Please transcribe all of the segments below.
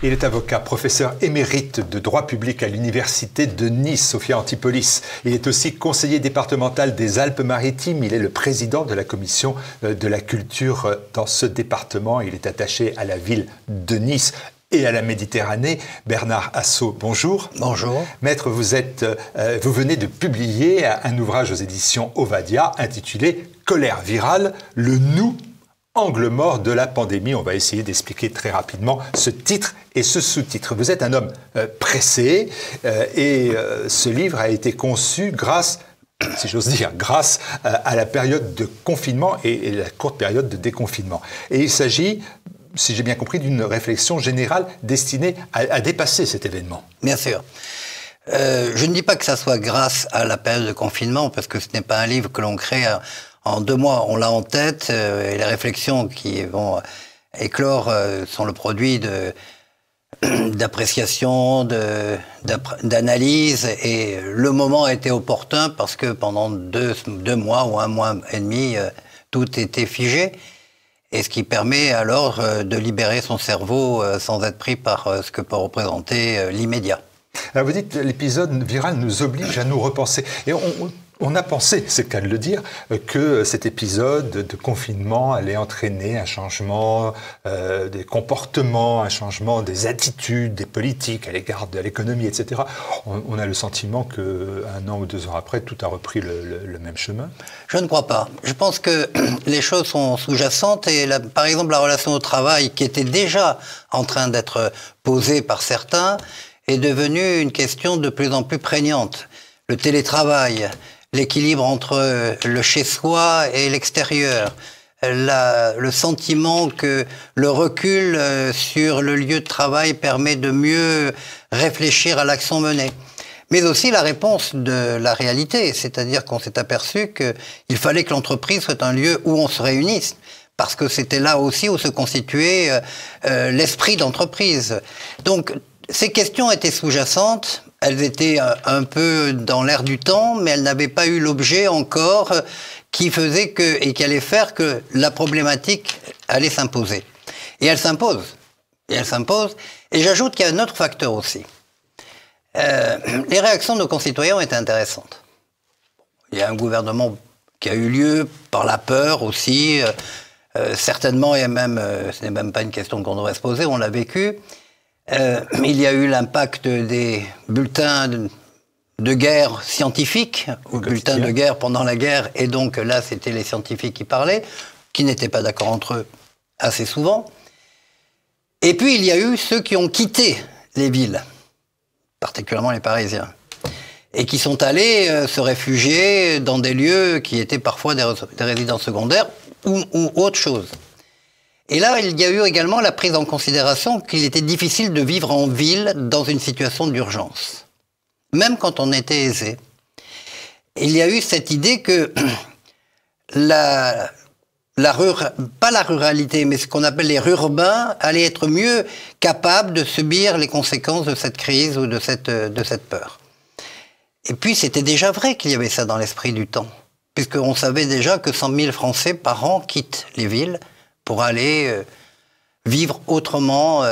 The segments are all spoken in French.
Il est avocat, professeur émérite de droit public à l'université de Nice, Sophia Antipolis. Il est aussi conseiller départemental des Alpes-Maritimes. Il est le président de la commission de la culture dans ce département. Il est attaché à la ville de Nice et à la Méditerranée. Bernard Assot, bonjour. Bonjour. Maître, vous venez de publier un ouvrage aux éditions Ovadia intitulé « Colère virale, le nous ». Angle mort de la pandémie. On va essayer d'expliquer très rapidement ce titre et ce sous-titre. Vous êtes un homme pressé et ce livre a été conçu grâce, si j'ose dire, grâce à la période de confinement et la courte période de déconfinement. Et il s'agit, si j'ai bien compris, d'une réflexion générale destinée à dépasser cet événement. Bien sûr. Je ne dis pas que ça soit grâce à la période de confinement, parce que ce n'est pas un livre que l'on crée en 2 mois. On l'a en tête, et les réflexions qui vont éclore sont le produit d'appréciation, d'analyse, et le moment a été opportun parce que pendant 2 mois ou 1 mois et demi, tout était figé, et ce qui permet alors de libérer son cerveau sans être pris par ce que peut représenter l'immédiat. Alors vous dites, l'épisode viral nous oblige à nous repenser. Et on a pensé, c'est le cas de le dire, que cet épisode de confinement allait entraîner un changement des comportements, un changement des attitudes, des politiques à l'égard de l'économie, etc. On a le sentiment qu'un an ou 2 ans après, tout a repris le même chemin. Je ne crois pas. Je pense que les choses sont sous-jacentes et par exemple la relation au travail qui était déjà en train d'être posée par certains est devenue une question de plus en plus prégnante. Le télétravail, l'équilibre entre le chez-soi et l'extérieur, le sentiment que le recul sur le lieu de travail permet de mieux réfléchir à l'action menée. Mais aussi la réponse de la réalité, c'est-à-dire qu'on s'est aperçu qu'il fallait que l'entreprise soit un lieu où on se réunisse, parce que c'était là aussi où se constituait l'esprit d'entreprise. Donc, ces questions étaient sous-jacentes, elles étaient un peu dans l'air du temps, mais elles n'avaient pas eu l'objet encore qui faisait et qui allait faire que la problématique allait s'imposer. Et elle s'impose. Et j'ajoute qu'il y a un autre facteur aussi. Les réactions de nos concitoyens étaient intéressantes. Il y a un gouvernement qui a eu lieu par la peur aussi. Certainement, ce n'est même pas une question qu'on devrait se poser, on l'a vécu. Il y a eu l'impact des bulletins de guerre scientifiques, ou bulletins de guerre pendant la guerre, et donc là c'était les scientifiques qui parlaient, qui n'étaient pas d'accord entre eux assez souvent. Et puis il y a eu ceux qui ont quitté les villes, particulièrement les Parisiens, et qui sont allés se réfugier dans des lieux qui étaient parfois des résidences secondaires ou autre chose. Et là, il y a eu également la prise en considération qu'il était difficile de vivre en ville dans une situation d'urgence, même quand on était aisé. Il y a eu cette idée que pas la ruralité, mais ce qu'on appelle les rurbains, allaient être mieux capables de subir les conséquences de cette crise ou de cette peur. Et puis, c'était déjà vrai qu'il y avait ça dans l'esprit du temps, puisqu'on savait déjà que 100 000 Français par an quittent les villes pour aller vivre autrement,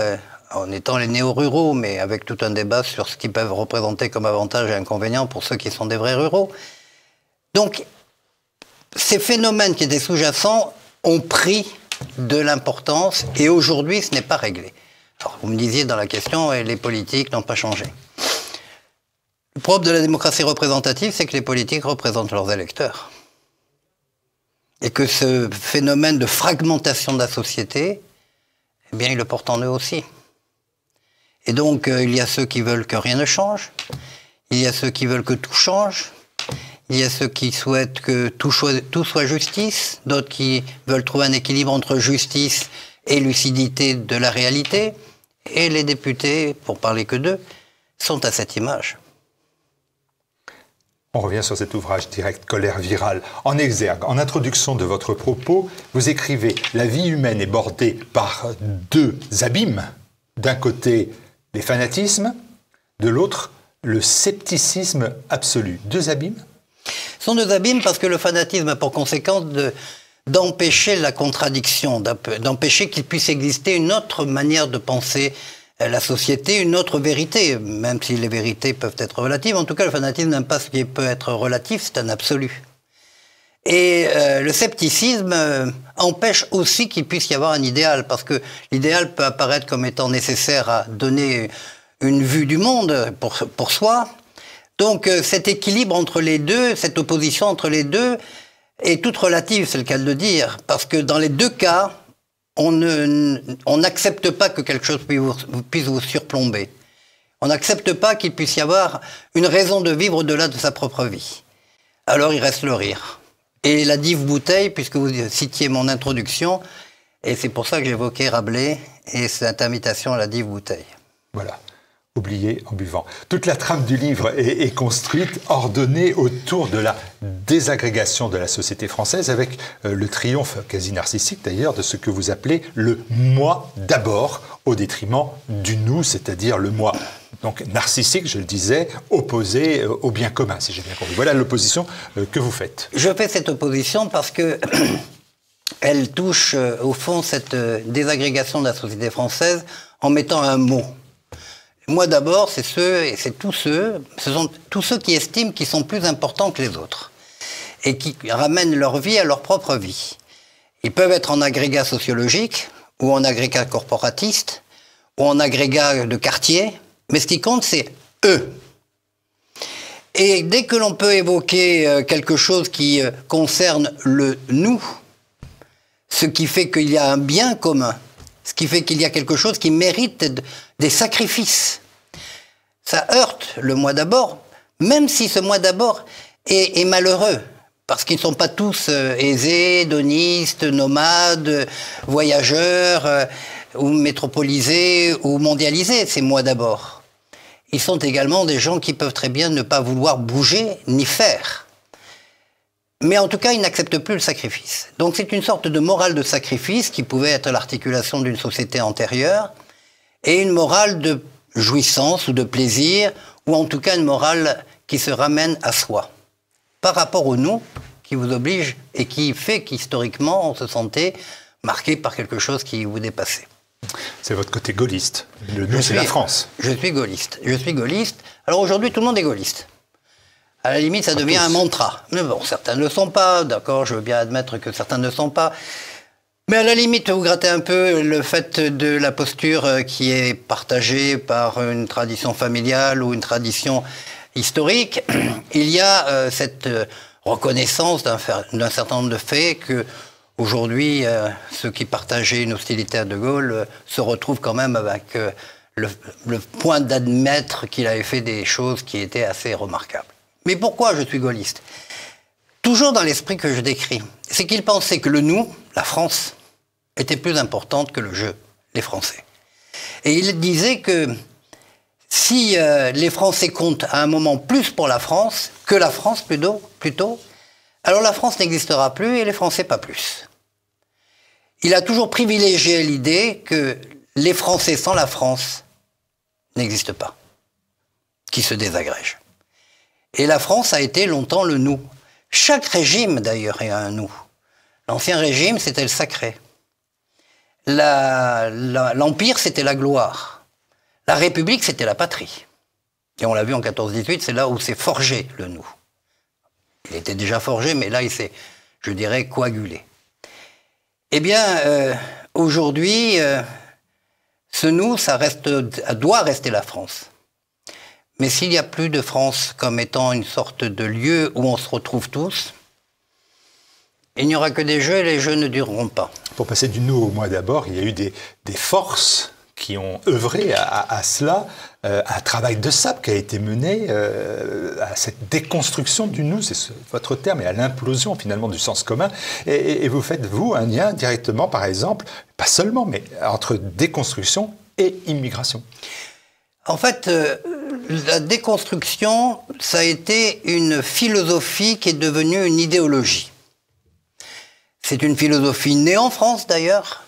en étant les néo-ruraux, mais avec tout un débat sur ce qu'ils peuvent représenter comme avantages et inconvénients pour ceux qui sont des vrais ruraux. Donc, ces phénomènes qui étaient sous-jacents ont pris de l'importance, et aujourd'hui, ce n'est pas réglé. Alors, vous me disiez dans la question, les politiques n'ont pas changé. Le propre de la démocratie représentative, c'est que les politiques représentent leurs électeurs. Et que ce phénomène de fragmentation de la société, eh bien, ils le portent en eux aussi. Et donc, il y a ceux qui veulent que rien ne change, il y a ceux qui veulent que tout change, il y a ceux qui souhaitent que tout soit justice, d'autres qui veulent trouver un équilibre entre justice et lucidité de la réalité, et les députés, pour parler que d'eux, sont à cette image. On revient sur cet ouvrage direct, Colère virale. En exergue, en introduction de votre propos, vous écrivez « La vie humaine est bordée par 2 abîmes. D'un côté, les fanatismes, de l'autre, le scepticisme absolu. » 2 abîmes ? Ce sont 2 abîmes parce que le fanatisme a pour conséquence d'empêcher la contradiction, d'empêcher qu'il puisse exister une autre manière de penser la société une autre vérité, même si les vérités peuvent être relatives. En tout cas, le fanatisme n'aime pas ce qui peut être relatif, c'est un absolu. Et le scepticisme empêche aussi qu'il puisse y avoir un idéal, parce que l'idéal peut apparaître comme étant nécessaire à donner une vue du monde pour soi. Donc cet équilibre entre les deux, cette opposition entre les deux, est toute relative, c'est le cas de le dire, parce que dans les deux cas, on n'accepte pas que quelque chose puisse vous surplomber. On n'accepte pas qu'il puisse y avoir une raison de vivre au-delà de sa propre vie. Alors il reste le rire. Et la dive bouteille, puisque vous citiez mon introduction, et c'est pour ça que j'évoquais Rabelais et cette invitation à la dive bouteille. Voilà. Oublié en buvant. Toute la trame du livre est construite, ordonnée autour de la désagrégation de la société française, avec le triomphe quasi narcissique d'ailleurs de ce que vous appelez le « moi d'abord » au détriment du « nous », c'est-à-dire le « moi ». Donc narcissique, je le disais, opposé au bien commun, si j'ai bien compris. Voilà l'opposition que vous faites. Je fais cette opposition parce que elle touche au fond cette désagrégation de la société française en mettant un mot. Moi d'abord, ce sont tous ceux qui estiment qu'ils sont plus importants que les autres et qui ramènent leur vie à leur propre vie. Ils peuvent être en agrégat sociologique ou en agrégat corporatiste ou en agrégat de quartier, mais ce qui compte, c'est eux. Et dès que l'on peut évoquer quelque chose qui concerne le nous, ce qui fait qu'il y a un bien commun, ce qui fait qu'il y a quelque chose qui mérite des sacrifices. Ça heurte le moi d'abord, même si ce moi d'abord est malheureux, parce qu'ils ne sont pas tous aisés, hédonistes, nomades, voyageurs, ou métropolisés, ou mondialisés, ces moi d'abord. Ils sont également des gens qui peuvent très bien ne pas vouloir bouger ni faire. Mais en tout cas, ils n'acceptent plus le sacrifice. Donc c'est une sorte de morale de sacrifice qui pouvait être l'articulation d'une société antérieure, et une morale de jouissance ou de plaisir, ou en tout cas une morale qui se ramène à soi, par rapport au nous, qui vous oblige et qui fait qu'historiquement on se sentait marqué par quelque chose qui vous dépassait. C'est votre côté gaulliste. Le nous, c'est la France. Je suis gaulliste. Je suis gaulliste. Alors aujourd'hui, tout le monde est gaulliste. À la limite, ça devient un mantra. Mais bon, certains ne le sont pas, d'accord, je veux bien admettre que certains ne le sont pas. Mais à la limite, vous grattez un peu le fait de la posture qui est partagée par une tradition familiale ou une tradition historique. Il y a cette reconnaissance d'un certain nombre de faits que aujourd'hui, ceux qui partageaient une hostilité à De Gaulle se retrouvent quand même avec le point d'admettre qu'il avait fait des choses qui étaient assez remarquables. Mais pourquoi je suis gaulliste? Toujours dans l'esprit que je décris. C'est qu'il pensait que le nous, la France, était plus importante que le je, les Français. Et il disait que si les Français comptent à un moment plus pour la France, que la France plutôt, alors la France n'existera plus et les Français pas plus. Il a toujours privilégié l'idée que les Français sans la France n'existent pas, qui se désagrègent. Et la France a été longtemps le nous. Chaque régime, d'ailleurs, est un nous. L'ancien régime, c'était le sacré. L'Empire, c'était la gloire. La République, c'était la patrie. Et on l'a vu en 14-18, c'est là où s'est forgé le nous. Il était déjà forgé, mais là, il s'est, je dirais, coagulé. Eh bien, aujourd'hui, ce nous, ça doit rester la France. Mais s'il n'y a plus de France comme étant une sorte de lieu où on se retrouve tous, il n'y aura que des jeux et les jeux ne dureront pas. Pour passer du nous au moi d'abord, il y a eu des forces qui ont œuvré à cela, un travail de sape qui a été mené à cette déconstruction du nous, c'est votre terme, et à l'implosion finalement du sens commun. Et vous faites, vous, un lien directement, par exemple, pas seulement, mais entre déconstruction et immigration. En fait, la déconstruction, ça a été une philosophie qui est devenue une idéologie. C'est une philosophie née en France d'ailleurs,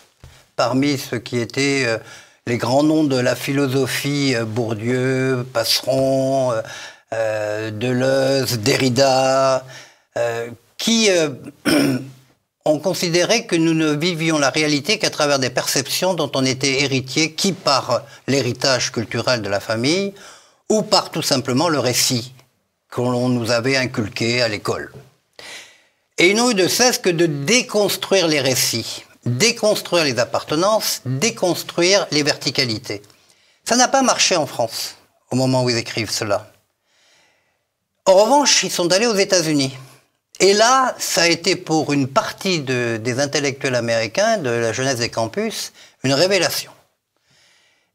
parmi ceux qui étaient les grands noms de la philosophie, Bourdieu, Passeron, Deleuze, Derrida, qui on considérait que nous ne vivions la réalité qu'à travers des perceptions dont on était héritier, qui par l'héritage culturel de la famille, ou par tout simplement le récit qu'on nous avait inculqué à l'école. Et ils n'ont eu de cesse que de déconstruire les récits, déconstruire les appartenances, déconstruire les verticalités. Ça n'a pas marché en France, au moment où ils écrivent cela. En revanche, ils sont allés aux États-Unis. Et là, ça a été pour une partie des intellectuels américains, de la jeunesse des campus, une révélation.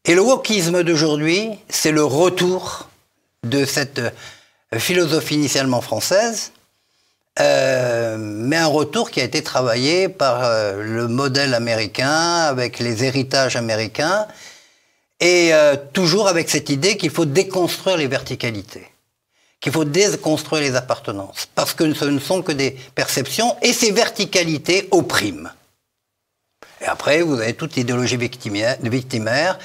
Et le wokisme d'aujourd'hui, c'est le retour de cette philosophie initialement française, mais un retour qui a été travaillé par le modèle américain, avec les héritages américains, et toujours avec cette idée qu'il faut déconstruire les verticalités, qu'il faut déconstruire les appartenances, parce que ce ne sont que des perceptions, et ces verticalités oppriment. Et après, vous avez toute l'idéologie victimaire,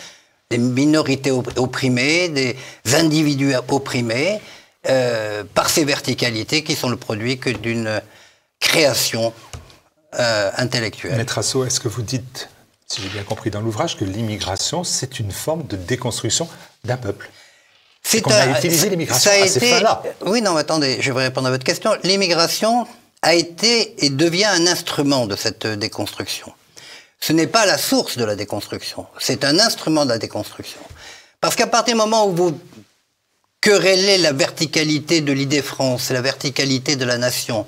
des minorités opprimées, des individus opprimés, par ces verticalités qui sont le produit que d'une création intellectuelle. Maître Assot, est-ce que vous dites, si j'ai bien compris dans l'ouvrage, que l'immigration, c'est une forme de déconstruction d'un peuple? C'est qu'on a utilisé l'immigration à ces fins-là. Oui, non, attendez, je vais répondre à votre question. L'immigration a été et devient un instrument de cette déconstruction. Ce n'est pas la source de la déconstruction, c'est un instrument de la déconstruction. Parce qu'à partir du moment où vous querellez la verticalité de l'idée France, la verticalité de la nation,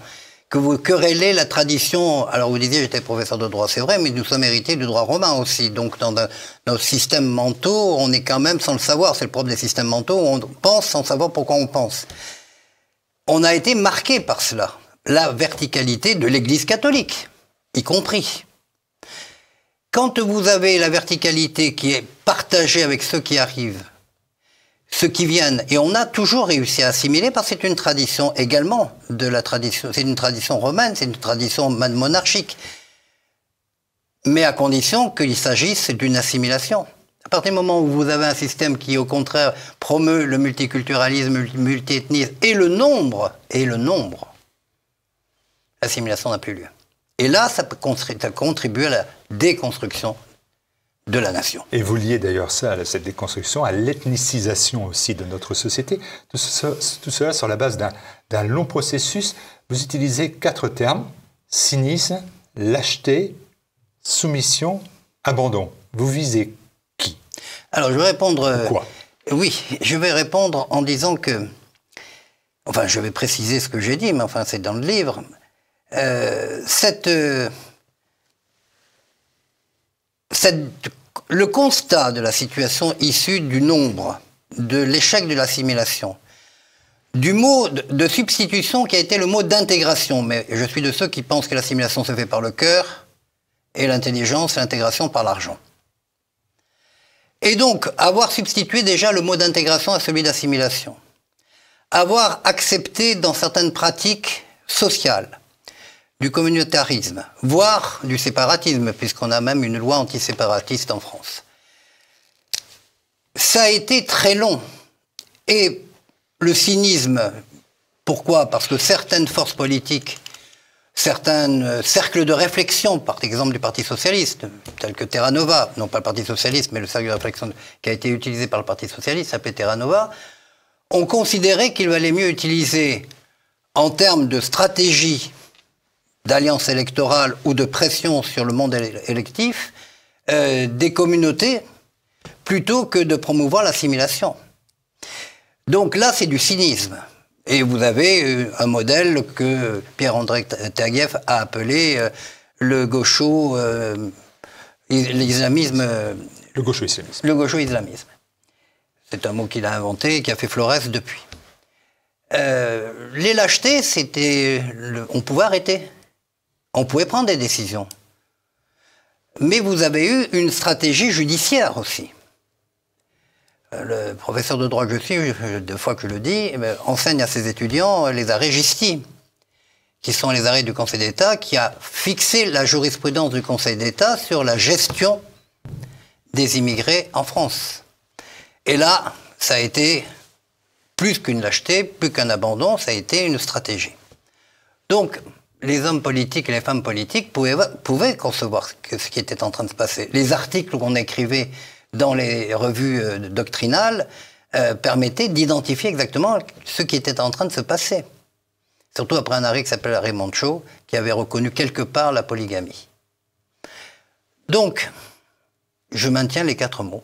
que vous querellez la tradition, alors vous disiez j'étais professeur de droit, c'est vrai, mais nous sommes héritiers du droit romain aussi, donc dans nos systèmes mentaux, on est quand même sans le savoir, c'est le problème des systèmes mentaux, on pense sans savoir pourquoi on pense. On a été marqué par cela, la verticalité de l'Église catholique, y compris. Quand vous avez la verticalité qui est partagée avec ceux qui arrivent, ceux qui viennent, et on a toujours réussi à assimiler, parce que c'est une tradition également de la tradition, c'est une tradition romaine, c'est une tradition monarchique, mais à condition qu'il s'agisse d'une assimilation. À partir du moment où vous avez un système qui, au contraire, promeut le multiculturalisme, le multiethnisme et le nombre, l'assimilation n'a plus lieu. Et là, ça contribue à la déconstruction de la nation. Et vous liez d'ailleurs ça, cette déconstruction, à l'ethnicisation aussi de notre société. Tout cela sur la base d'un long processus. Vous utilisez 4 termes: cynisme, lâcheté, soumission, abandon. Vous visez qui? Alors, je vais répondre... Quoi? Oui, je vais répondre en disant que... Enfin, je vais préciser ce que j'ai dit, mais enfin, c'est dans le livre. Le constat de la situation issue du nombre, de l'échec de l'assimilation, du mot de substitution qui a été le mot d'intégration, mais je suis de ceux qui pensent que l'assimilation se fait par le cœur et l'intelligence, l'intégration par l'argent. Et donc, avoir substitué déjà le mot d'intégration à celui d'assimilation, avoir accepté dans certaines pratiques sociales du communautarisme, voire du séparatisme, puisqu'on a même une loi antiséparatiste en France. Ça a été très long. Et le cynisme, pourquoi? Parce que certaines forces politiques, certains cercles de réflexion, par exemple du Parti Socialiste, tels que Terra Nova, non pas le Parti Socialiste, mais le cercle de réflexion qui a été utilisé par le Parti Socialiste, s'appelait Terra Nova, ont considéré qu'il valait mieux utiliser, en termes de stratégie d'alliance électorale ou de pression sur le monde électif, des communautés, plutôt que de promouvoir l'assimilation. Donc là, c'est du cynisme. Et vous avez un modèle que Pierre-André Taguieff a appelé le gaucho-islamisme. Le gaucho-islamisme. Le gaucho-islamisme. C'est un mot qu'il a inventé et qui a fait florès depuis. Les lâchetés, c'était... On pouvait arrêter. On pouvait prendre des décisions. Mais vous avez eu une stratégie judiciaire aussi. Le professeur de droit que je suis, 2 fois que je le dis, enseigne à ses étudiants les arrêts Gisti, qui sont les arrêts du Conseil d'État, qui a fixé la jurisprudence du Conseil d'État sur la gestion des immigrés en France. Et là, ça a été plus qu'une lâcheté, plus qu'un abandon, ça a été une stratégie. Donc, les hommes politiques et les femmes politiques pouvaient concevoir ce qui était en train de se passer. Les articles qu'on écrivait dans les revues doctrinales permettaient d'identifier exactement ce qui était en train de se passer. Surtout après un arrêt qui s'appelle l'arrêt Moncho, qui avait reconnu quelque part la polygamie. Donc, je maintiens les 4 mots.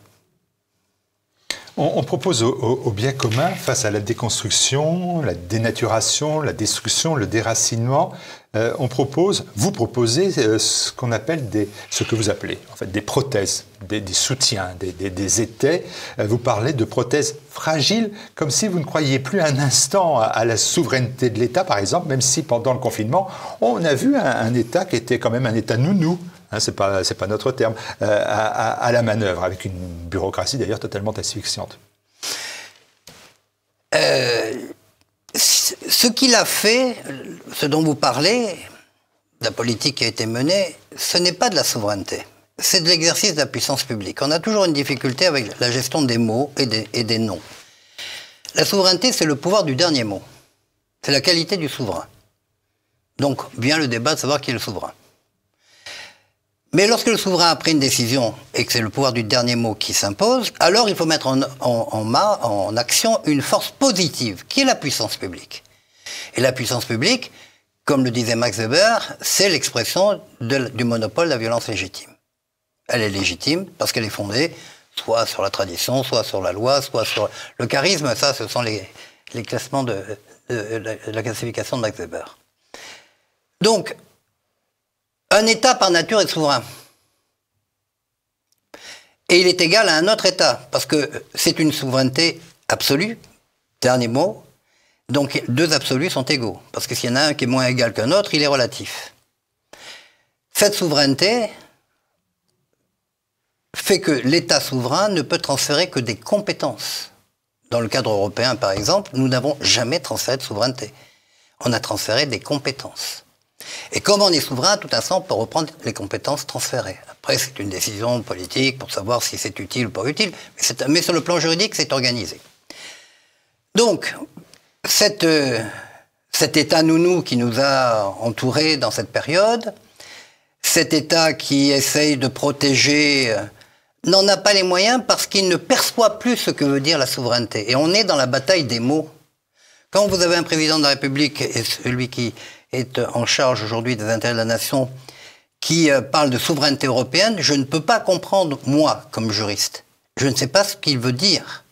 On propose au bien commun, face à la déconstruction, la dénaturation, la destruction, le déracinement, vous proposez ce qu'on appelle ce que vous appelez en fait des prothèses, des soutiens, des étais. Vous parlez de prothèses fragiles, comme si vous ne croyiez plus un instant à la souveraineté de l'État, par exemple, même si pendant le confinement, on a vu un État qui était quand même un État nounou. Hein, c'est pas notre terme, à la manœuvre, avec une bureaucratie d'ailleurs totalement asphyxiante. Ce qu'il a fait, ce dont vous parlez, la politique qui a été menée, ce n'est pas de la souveraineté, c'est de l'exercice de la puissance publique. On a toujours une difficulté avec la gestion des mots et des noms. La souveraineté, c'est le pouvoir du dernier mot. C'est la qualité du souverain. Donc vient le débat de savoir qui est le souverain. Mais lorsque le souverain a pris une décision et que c'est le pouvoir du dernier mot qui s'impose, alors il faut mettre en action une force positive, qui est la puissance publique. Et la puissance publique, comme le disait Max Weber, c'est l'expression du monopole de la violence légitime. Elle est légitime parce qu'elle est fondée soit sur la tradition, soit sur la loi, soit sur le charisme. Ça, ce sont les classements de la classification de Max Weber. Donc, un État, par nature, est souverain. Et il est égal à un autre État, parce que c'est une souveraineté absolue, dernier mot, donc 2 absolus sont égaux, parce que s'il y en a un qui est moins égal qu'un autre, il est relatif. Cette souveraineté fait que l'État souverain ne peut transférer que des compétences. Dans le cadre européen, par exemple, nous n'avons jamais transféré de souveraineté. On a transféré des compétences. Et comme on est souverain, tout instant, on peut reprendre les compétences transférées. Après, c'est une décision politique pour savoir si c'est utile ou pas utile, mais sur le plan juridique, c'est organisé. Donc, cet État nounou qui nous a entourés dans cette période, cet État qui essaye de protéger, n'en a pas les moyens parce qu'il ne perçoit plus ce que veut dire la souveraineté. Et on est dans la bataille des mots. Quand vous avez un président de la République, et celui qui est en charge aujourd'hui des intérêts de la nation, qui parle de souveraineté européenne, je ne peux pas comprendre, moi, comme juriste. Je ne sais pas ce qu'il veut dire.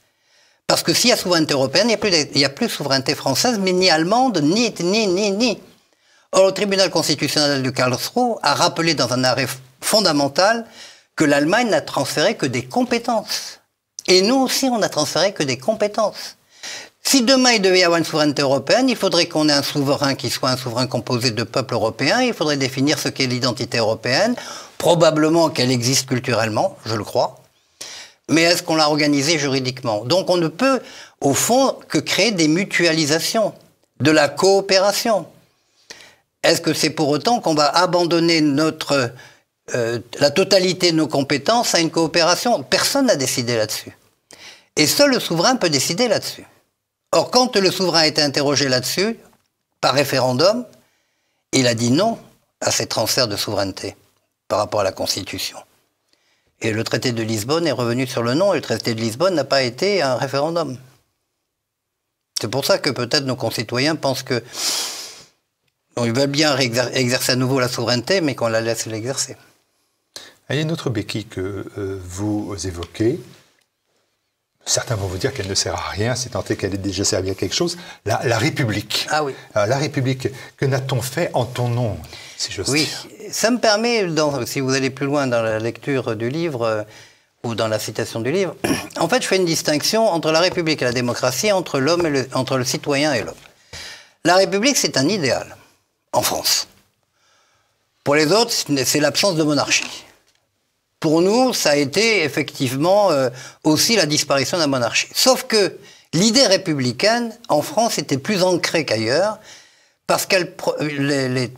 Parce que s'il y a souveraineté européenne, il n'y a plus de souveraineté française, mais ni allemande, ni. Or, le tribunal constitutionnel de Karlsruhe a rappelé dans un arrêt fondamental que l'Allemagne n'a transféré que des compétences. Et nous aussi, on n'a transféré que des compétences. Si demain il devait y avoir une souveraineté européenne, il faudrait qu'on ait un souverain qui soit un souverain composé de peuples européens, il faudrait définir ce qu'est l'identité européenne, probablement qu'elle existe culturellement, je le crois, mais est-ce qu'on l'a organisée juridiquement? Donc on ne peut, au fond, que créer des mutualisations, de la coopération. Est-ce que c'est pour autant qu'on va abandonner la totalité de nos compétences à une coopération? Personne n'a décidé là-dessus. Et seul le souverain peut décider là-dessus. Or, quand le souverain a été interrogé là-dessus, par référendum, il a dit non à ces transferts de souveraineté par rapport à la Constitution. Et le traité de Lisbonne est revenu sur le non, et le traité de Lisbonne n'a pas été un référendum. C'est pour ça que peut-être nos concitoyens pensent que ils veulent bien exercer à nouveau la souveraineté, mais qu'on la laisse l'exercer. Il y a une autre béquille que vous évoquez. Certains vont vous dire qu'elle ne sert à rien, si tant est qu'elle ait déjà servi à quelque chose. La République. Ah oui. La République, que n'a-t-on fait en ton nom, si j'ose dire? Oui, ça me permet, si vous allez plus loin dans la lecture du livre ou dans la citation du livre, en fait, je fais une distinction entre la République et la démocratie, entre entre le citoyen et l'homme. La République, c'est un idéal, en France. Pour les autres, c'est l'absence de monarchie. Pour nous, ça a été effectivement aussi la disparition de la monarchie. Sauf que l'idée républicaine, en France, était plus ancrée qu'ailleurs, parce que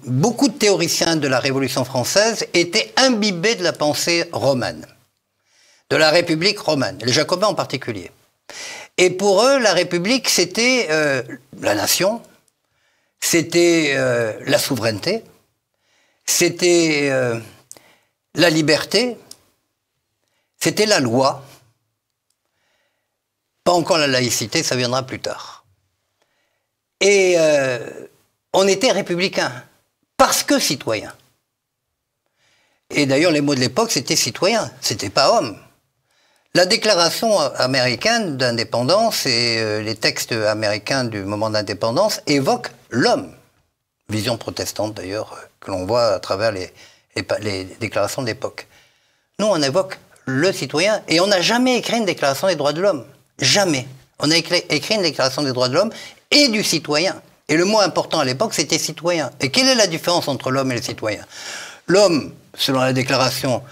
beaucoup de théoriciens de la Révolution française étaient imbibés de la pensée romane, de la République romane, les Jacobins en particulier. Et pour eux, la République, c'était la nation, c'était la souveraineté, c'était la liberté, c'était la loi. Pas encore la laïcité, ça viendra plus tard. Et on était républicains, parce que citoyens. Et d'ailleurs, les mots de l'époque, c'était citoyen, c'était pas homme. La déclaration américaine d'indépendance et les textes américains du moment d'indépendance évoquent l'homme. Vision protestante d'ailleurs, que l'on voit à travers les déclarations de l'époque. Nous, on évoque le citoyen et on n'a jamais écrit une déclaration des droits de l'homme. Jamais. On a écrit une déclaration des droits de l'homme et du citoyen. Et le mot important à l'époque, c'était citoyen. Et quelle est la différence entre l'homme et le citoyen? L'homme, selon la déclaration,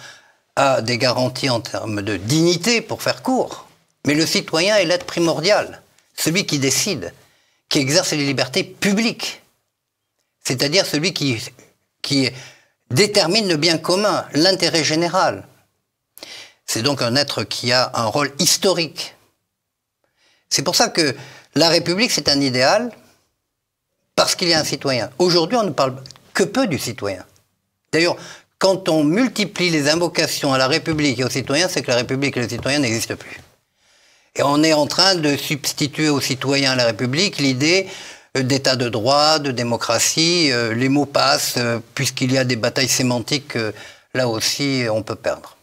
a des garanties en termes de dignité, pour faire court. Mais le citoyen est l'être primordial, celui qui décide, qui exerce les libertés publiques. C'est-à-dire celui qui détermine le bien commun, l'intérêt général. C'est donc un être qui a un rôle historique. C'est pour ça que la République, c'est un idéal, parce qu'il y a un citoyen. Aujourd'hui, on ne parle que peu du citoyen. D'ailleurs, quand on multiplie les invocations à la République et aux citoyens, c'est que la République et le citoyen n'existent plus. Et on est en train de substituer aux citoyens à la République l'idée d'état de droit, de démocratie. Les mots passent, puisqu'il y a des batailles sémantiques, là aussi, on peut perdre.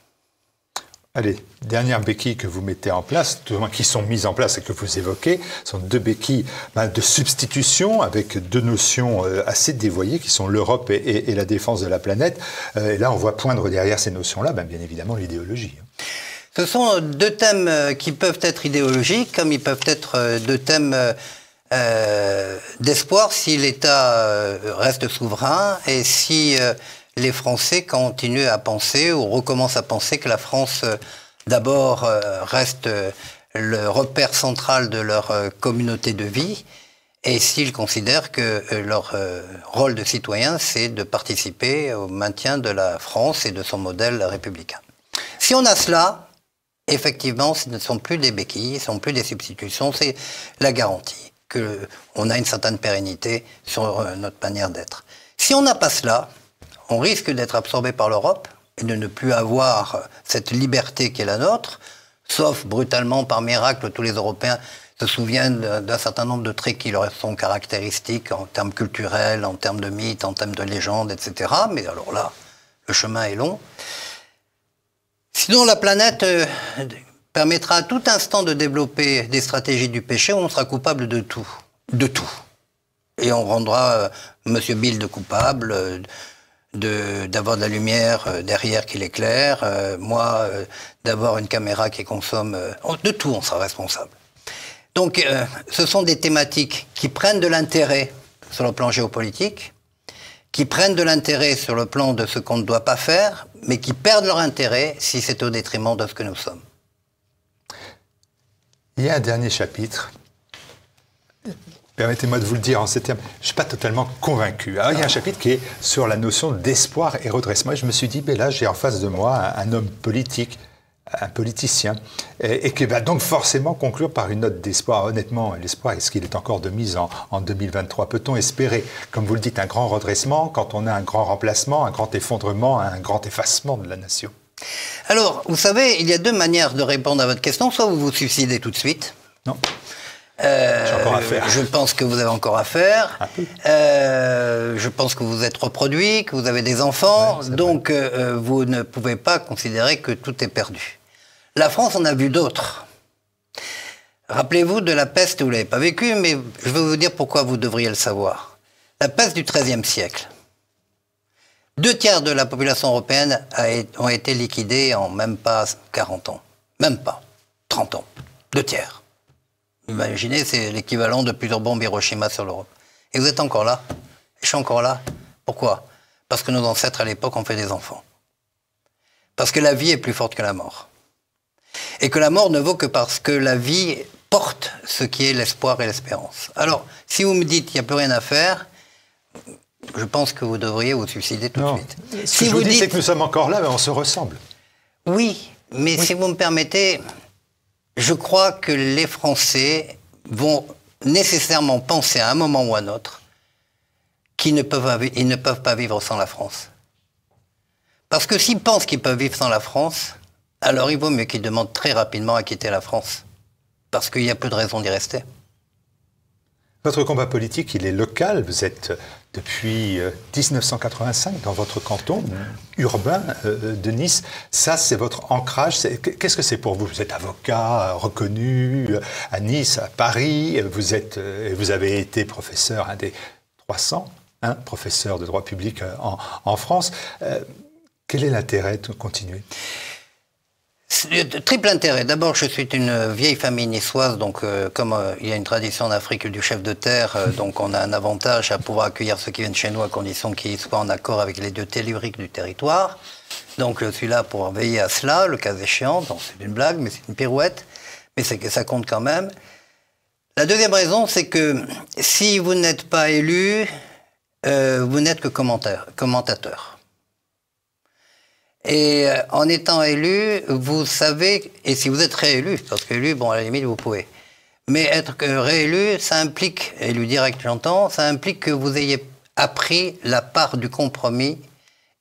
Allez, dernière béquille que vous mettez en place, qui sont mises en place et que vous évoquez, sont deux béquilles de substitution avec deux notions assez dévoyées qui sont l'Europe et la défense de la planète. Et là, on voit poindre derrière ces notions-là, bien évidemment, l'idéologie. Ce sont deux thèmes qui peuvent être idéologiques, comme ils peuvent être deux thèmes d'espoir si l'État reste souverain et si les Français continuent à penser ou recommencent à penser que la France, d'abord, reste le repère central de leur communauté de vie, et s'ils considèrent que leur rôle de citoyen, c'est de participer au maintien de la France et de son modèle républicain. Si on a cela, effectivement, ce ne sont plus des béquilles, ce ne sont plus des substitutions, c'est la garantie qu'on a une certaine pérennité sur notre manière d'être. Si on n'a pas cela, on risque d'être absorbé par l'Europe et de ne plus avoir cette liberté qui est la nôtre, sauf brutalement, par miracle, tous les Européens se souviennent d'un certain nombre de traits qui leur sont caractéristiques en termes culturels, en termes de mythes, en termes de légendes, etc. Mais alors là, le chemin est long. Sinon, la planète permettra à tout instant de développer des stratégies du péché où on sera coupable de tout. De tout. Et on rendra Monsieur Bill coupable d'avoir de la lumière derrière qui l'éclaire, moi d'avoir une caméra qui consomme... de tout, on sera responsable. Donc, ce sont des thématiques qui prennent de l'intérêt sur le plan géopolitique, qui prennent de l'intérêt sur le plan de ce qu'on ne doit pas faire, mais qui perdent leur intérêt si c'est au détriment de ce que nous sommes. Il y a un dernier chapitre. Permettez-moi de vous le dire en ces termes, je ne suis pas totalement convaincu. Alors, il y a un chapitre qui est sur la notion d'espoir et redressement. Et je me suis dit, là, j'ai en face de moi un homme politique, un politicien, et qui va donc forcément conclure par une note d'espoir. Honnêtement, l'espoir, est-ce qu'il est encore de mise en 2023? Peut-on espérer, comme vous le dites, un grand redressement quand on a un grand remplacement, un grand effondrement, un grand effacement de la nation? Alors, vous savez, il y a deux manières de répondre à votre question. Soit vous vous suicidez tout de suite. Non. J'ai encore à faire. Je pense que vous avez encore à faire. Un peu. Je pense que vous êtes reproduit, que vous avez des enfants. Ouais, donc, vous ne pouvez pas considérer que tout est perdu. La France en a vu d'autres. Rappelez-vous de la peste, vous ne l'avez pas vécue, mais je vais vous dire pourquoi vous devriez le savoir. La peste du XIIIe siècle. 2/3 de la population européenne ont été liquidés en même pas 40 ans. Même pas. 30 ans. 2/3. Imaginez, c'est l'équivalent de plusieurs bombes Hiroshima sur l'Europe. Et vous êtes encore là. Et je suis encore là. Pourquoi? Parce que nos ancêtres, à l'époque, ont fait des enfants. Parce que la vie est plus forte que la mort. Et que la mort ne vaut que parce que la vie porte ce qui est l'espoir et l'espérance. Alors, si vous me dites qu'il n'y a plus rien à faire, je pense que vous devriez vous suicider tout de suite. Ce que je vous dis, c'est que nous sommes encore là, mais on se ressemble. Oui, mais si vous me permettez... Je crois que les Français vont nécessairement penser à un moment ou à un autre ils ne peuvent pas vivre sans la France. Parce que s'ils pensent qu'ils peuvent vivre sans la France, alors il vaut mieux qu'ils demandent très rapidement à quitter la France. Parce qu'il y a peu de raisons d'y rester. Votre combat politique, il est local. Vous êtes depuis 1985 dans votre canton urbain de Nice. Ça, c'est votre ancrage. Qu'est-ce que c'est pour vous? Vous êtes avocat reconnu à Nice, à Paris. Vous avez été professeur, un des 300 professeurs de droit public en France. Quel est l'intérêt de continuer? Triple intérêt. D'abord, je suis une vieille famille niçoise, donc comme il y a une tradition en Afrique du chef de terre, donc on a un avantage à pouvoir accueillir ceux qui viennent chez nous à condition qu'ils soient en accord avec les 2 telluriques du territoire. Donc je suis là pour veiller à cela, le cas échéant. Donc c'est une blague, mais c'est une pirouette, mais c'est que ça compte quand même. La deuxième raison, c'est que si vous n'êtes pas élu, vous n'êtes que commentateur. Et en étant élu, vous savez, et si vous êtes réélu, parce que élu, bon, à la limite, vous pouvez. Mais être réélu, ça implique, élu direct, j'entends, ça implique que vous ayez appris la part du compromis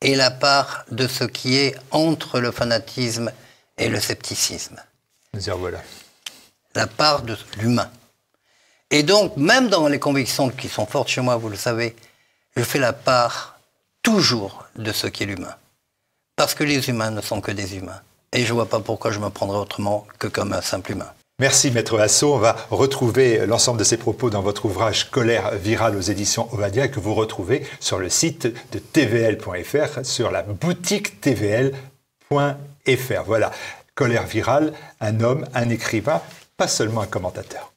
et la part de ce qui est entre le fanatisme et le scepticisme. Voilà. La part de l'humain. Et donc, même dans les convictions qui sont fortes chez moi, vous le savez, je fais la part toujours de ce qui est l'humain. Parce que les humains ne sont que des humains. Et je ne vois pas pourquoi je me prendrais autrement que comme un simple humain. Merci Maître Hasso. On va retrouver l'ensemble de ces propos dans votre ouvrage Colère virale aux éditions Ovadia que vous retrouvez sur le site de tvl.fr, sur la boutique tvl.fr. Voilà, Colère virale, un homme, un écrivain, pas seulement un commentateur.